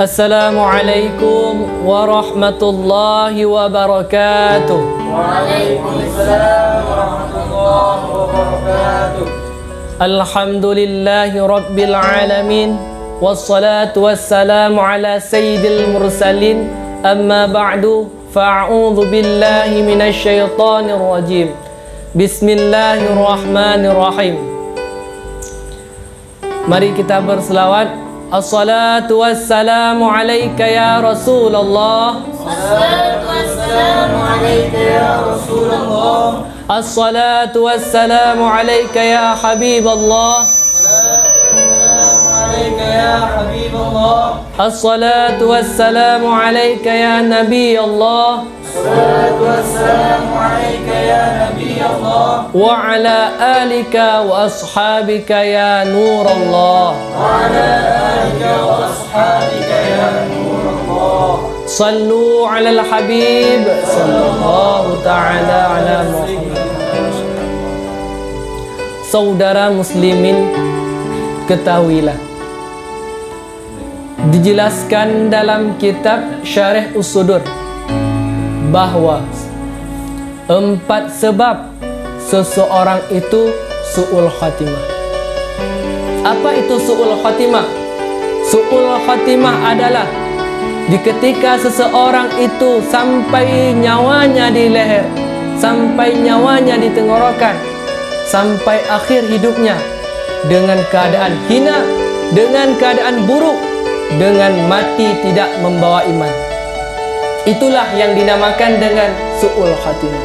Assalamualaikum warahmatullahi wabarakatuh. Waalaikumsalam warahmatullahi wabarakatuh. Alhamdulillahi rabbil alamin. Wassalatu wassalamu ala sayyidil mursalin. Amma ba'du, fa'a'udhu billahi minasyaitanir rajim. Bismillahirrahmanirrahim. Mari kita berselawat. Assalatu wassalamu alaika ya Rasulullah. Assalatu wassalamu alaika ya Rasulullah. Assalatu wassalamu alaika ya Habiballah. Assalamu alaika ya Habiballah. Assalatu wassalamu alaika ya Nabi Allah. Assalatu wassalamu alaika ya Nabi Allah. Wa ala alika wa ashabika ya Nur Allah. Wa ala alika wa ashabika ya Nur Allah. Sallu ala al-habib sallallahu ta'ala ala Muhammad. Saudara muslimin, ketahuilah, dijelaskan dalam kitab Syarih Us-Sudur bahwa 4 sebab seseorang itu su'ul khatimah. Apa itu su'ul khatimah? Su'ul khatimah adalah di ketika seseorang itu sampai nyawanya di leher, sampai nyawanya di tenggorokan, sampai akhir hidupnya dengan keadaan hina, dengan keadaan buruk, dengan mati tidak membawa iman. Itulah yang dinamakan dengan su'ul khatimah.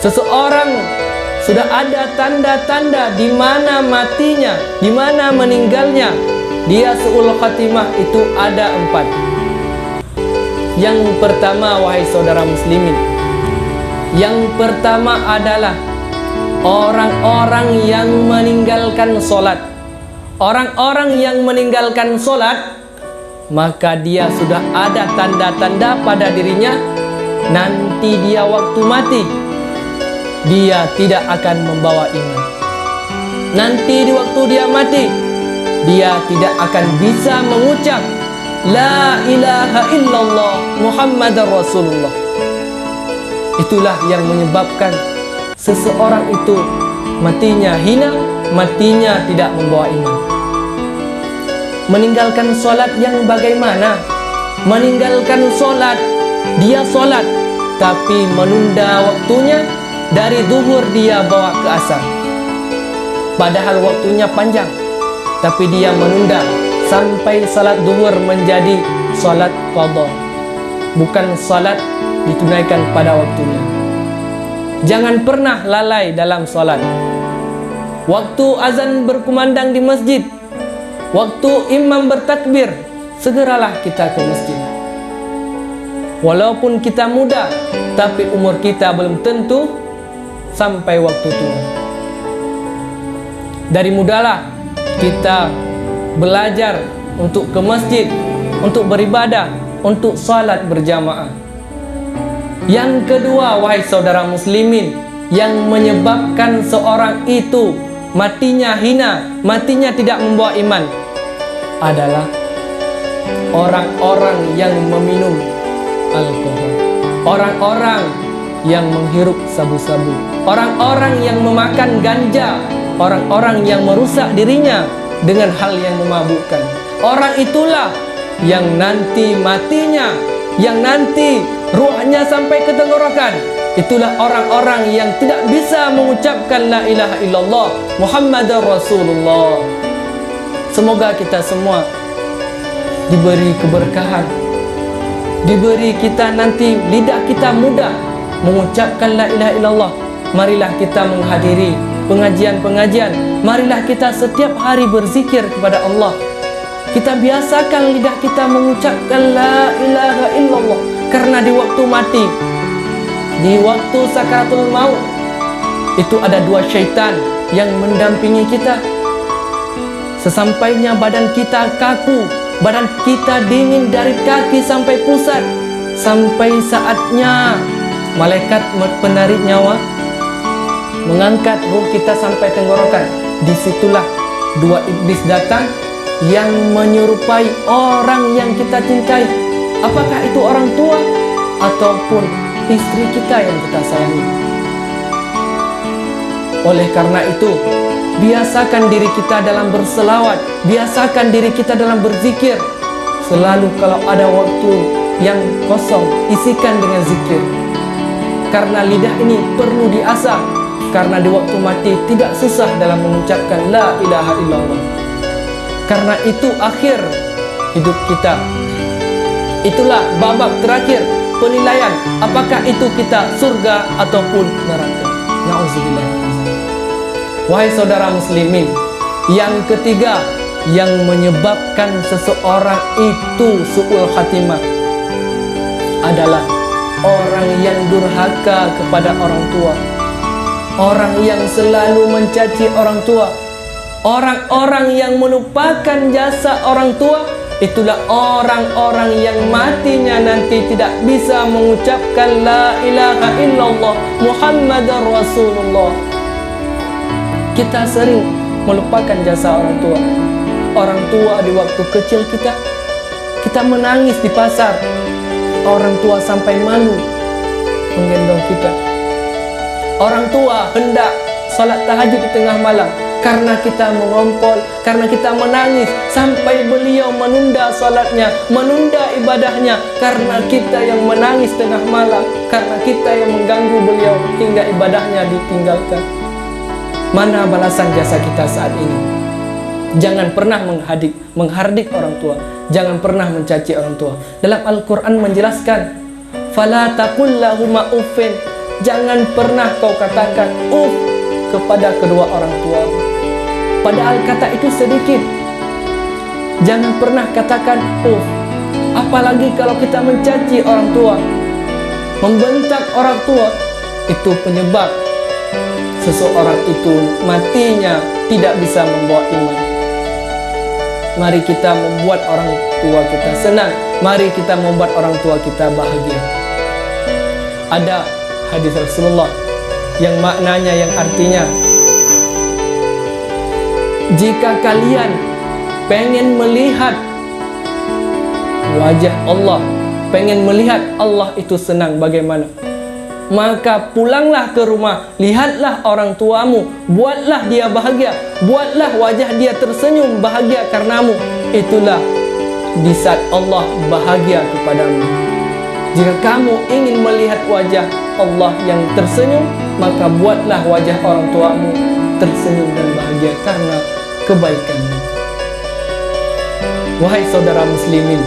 Seseorang sudah ada tanda-tanda di mana matinya, di mana meninggalnya, dia su'ul khatimah itu ada 4. Yang pertama, wahai saudara muslimin, yang pertama adalah orang-orang yang meninggalkan solat. Orang-orang yang meninggalkan solat, maka dia sudah ada tanda-tanda pada dirinya. Nanti dia waktu mati, dia tidak akan membawa iman. Nanti di waktu dia mati, dia tidak akan bisa mengucap La ilaha illallah Muhammadar Rasulullah. Itulah yang menyebabkan seseorang itu matinya hina, matinya tidak membawa iman. Meninggalkan solat yang bagaimana? Meninggalkan solat, dia solat tapi menunda waktunya. Dari zuhur dia bawa ke asar, padahal waktunya panjang, tapi dia menunda sampai salat zuhur menjadi salat qadha, bukan salat ditunaikan pada waktunya. Jangan pernah lalai dalam salat. Waktu azan berkumandang di masjid, waktu imam bertakbir, segeralah kita ke masjid. Walaupun kita muda, tapi umur kita belum tentu sampai waktu tua. Dari mudalah kita belajar untuk ke masjid, untuk beribadah, untuk salat berjamaah. Yang kedua, wahai saudara muslimin, yang menyebabkan seorang itu matinya hina, matinya tidak membawa iman, adalah orang-orang yang meminum alkohol, orang-orang yang menghirup sabu-sabu, orang-orang yang memakan ganja, orang-orang yang merusak dirinya dengan hal yang memabukkan. Orang itulah yang nanti matinya, yang nanti ruhnya sampai ke tenggorokan. Itulah orang-orang yang tidak bisa mengucapkan la ilaha illallah Muhammadar Rasulullah. Semoga kita semua diberi keberkahan, diberi kita nanti lidah kita mudah mengucapkan la ilaha illallah. Marilah kita menghadiri pengajian-pengajian. Marilah kita setiap hari berzikir kepada Allah. Kita biasakan lidah kita mengucapkan la ilaha illallah. Karena di waktu mati, di waktu sakaratul maut, itu ada 2 syaitan yang mendampingi kita. Sesampainya badan kita kaku, badan kita dingin dari kaki sampai pusat, sampai saatnya malaikat penarik nyawa mengangkat ruh kita sampai tenggorokan. Disitulah 2 iblis datang yang menyerupai orang yang kita cintai. Apakah itu orang tua ataupun istri kita yang kita sayangi. Oleh karena itu, biasakan diri kita dalam berselawat, biasakan diri kita dalam berzikir. Selalu kalau ada waktu yang kosong, isikan dengan zikir. Karena lidah ini perlu diasah, karena di waktu mati tidak susah dalam mengucapkan la ilaha illallah. Karena itu akhir hidup kita. Itulah babak terakhir penilaian apakah itu kita surga ataupun neraka. Nauzubillah. Wahai saudara muslimin, yang ketiga yang menyebabkan seseorang itu su'ul khatimah adalah orang yang durhaka kepada orang tua, orang yang selalu mencaci orang tua, orang-orang yang melupakan jasa orang tua. Itulah orang-orang yang matinya nanti tidak bisa mengucapkan la ilaha illallah Muhammadar Rasulullah. Kita sering melupakan jasa orang tua. Orang tua di waktu kecil kita menangis di pasar. Orang tua sampai malu menggendong kita. Orang tua hendak salat tahajud di tengah malam, karena kita mengompol, karena kita menangis, sampai beliau menunda salatnya, menunda ibadahnya, karena kita yang menangis tengah malam, karena kita yang mengganggu beliau hingga ibadahnya ditinggalkan. Mana balasan jasa kita saat ini? Jangan pernah menghardik orang tua, jangan pernah mencaci orang tua. Dalam Al-Quran menjelaskan, fala taqul lahuma uffin, jangan pernah kau katakan uff kepada kedua orang tua. Padahal kata itu sedikit. Jangan pernah katakan uff. Apalagi kalau kita mencaci orang tua, membentak orang tua, itu penyebab seseorang itu matinya tidak bisa membawa iman. Mari kita membuat orang tua kita senang. Mari kita membuat orang tua kita bahagia. Ada hadis Rasulullah yang maknanya, yang artinya, jika kalian pengen melihat wajah Allah, pengen melihat Allah itu senang bagaimana, maka pulanglah ke rumah, lihatlah orang tuamu, buatlah dia bahagia, buatlah wajah dia tersenyum bahagia karenamu. Itulah di saat Allah bahagia kepadamu. Jika kamu ingin melihat wajah Allah yang tersenyum, maka buatlah wajah orang tuamu tersenyum dan bahagia karena kebaikanmu. Wahai saudara muslimin,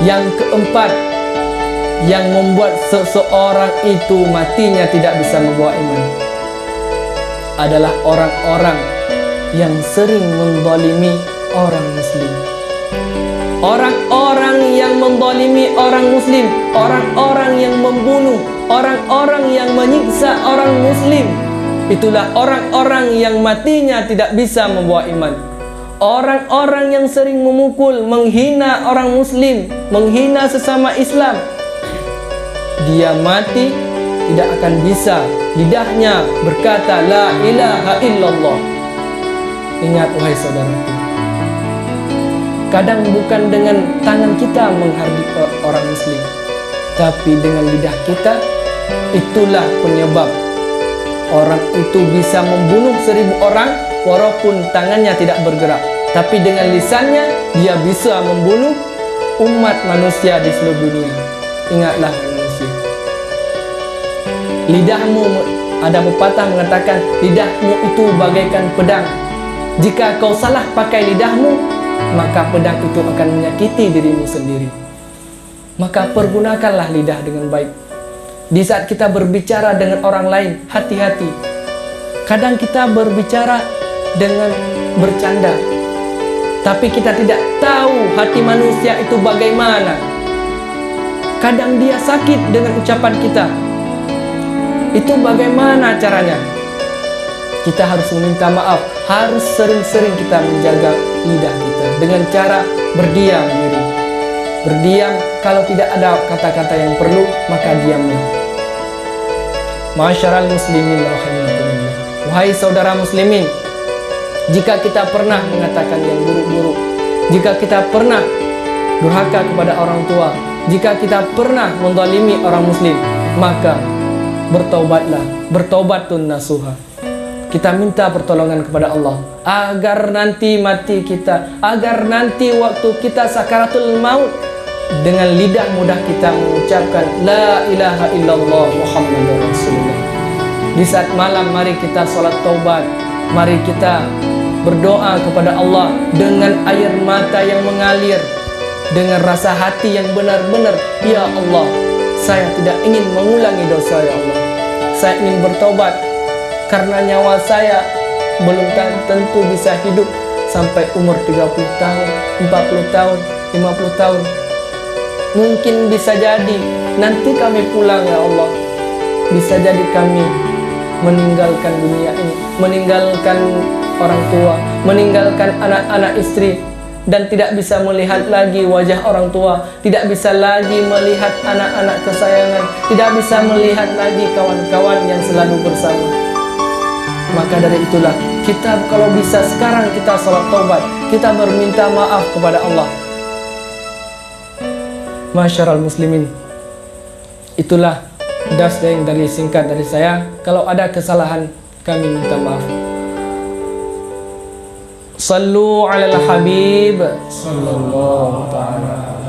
yang keempat yang membuat seseorang itu matinya tidak bisa membawa iman adalah orang-orang yang sering menzalimi orang muslim. Orang-orang yang menzalimi orang muslim, orang-orang yang membunuh, orang-orang yang menyiksa orang muslim, itulah orang-orang yang matinya tidak bisa membawa iman. Orang-orang yang sering memukul, menghina orang muslim, menghina sesama Islam, dia mati tidak akan bisa lidahnya berkata la ilaha illallah. Ingat wahai saudaraku, kadang bukan dengan tangan kita menghardik orang muslim, tapi dengan lidah kita. Itulah penyebab orang itu bisa membunuh 1000 orang walaupun tangannya tidak bergerak, tapi dengan lisannya dia bisa membunuh umat manusia di seluruh dunia. Ingatlah manusia, lidahmu, ada pepatah mengatakan lidahmu itu bagaikan pedang. Jika kau salah pakai lidahmu, maka pedang itu akan menyakiti dirimu sendiri. Maka pergunakanlah lidah dengan baik. Di saat kita berbicara dengan orang lain, hati-hati. Kadang kita berbicara dengan bercanda, tapi kita tidak tahu hati manusia itu bagaimana. Kadang dia sakit dengan ucapan kita. Itu bagaimana caranya? Kita harus meminta maaf. Harus sering-sering kita menjaga lidah kita dengan cara berdiam diri. Berdiam, kalau tidak ada kata-kata yang perlu, maka diamlah. Ma'asyiral muslimin rahimakumullah. Wahai saudara muslimin, jika kita pernah mengatakan yang buruk-buruk Jika kita pernah durhaka kepada orang tua, jika kita pernah menzalimi orang muslim, maka bertaubatlah, bertaubatun nasuha. Kita minta pertolongan kepada Allah agar nanti mati kita, agar nanti waktu kita sakaratul maut, dengan lidah mudah kita mengucapkan la ilaha illallah Muhammadur Rasulullah. Di saat malam mari kita salat taubat, mari kita berdoa kepada Allah dengan air mata yang mengalir, dengan rasa hati yang benar-benar, ya Allah, saya tidak ingin mengulangi dosa, ya Allah. Saya ingin bertobat karena nyawa saya belum tentu bisa hidup sampai umur 30 tahun, 40 tahun, 50 tahun. Mungkin bisa jadi nanti kami pulang, ya Allah. Bisa jadi kami meninggalkan dunia ini, meninggalkan orang tua, meninggalkan anak-anak istri, dan tidak bisa melihat lagi wajah orang tua, tidak bisa lagi melihat anak-anak kesayangan, tidak bisa melihat lagi kawan-kawan yang selalu bersama. Maka dari itulah kita kalau bisa sekarang kita salat taubat, kita berminta maaf kepada Allah. Masyarul muslimin, itulah das yang dari singkat dari saya. Kalau ada kesalahan kami minta maaf. Sallu alal habib sallallahu ta'ala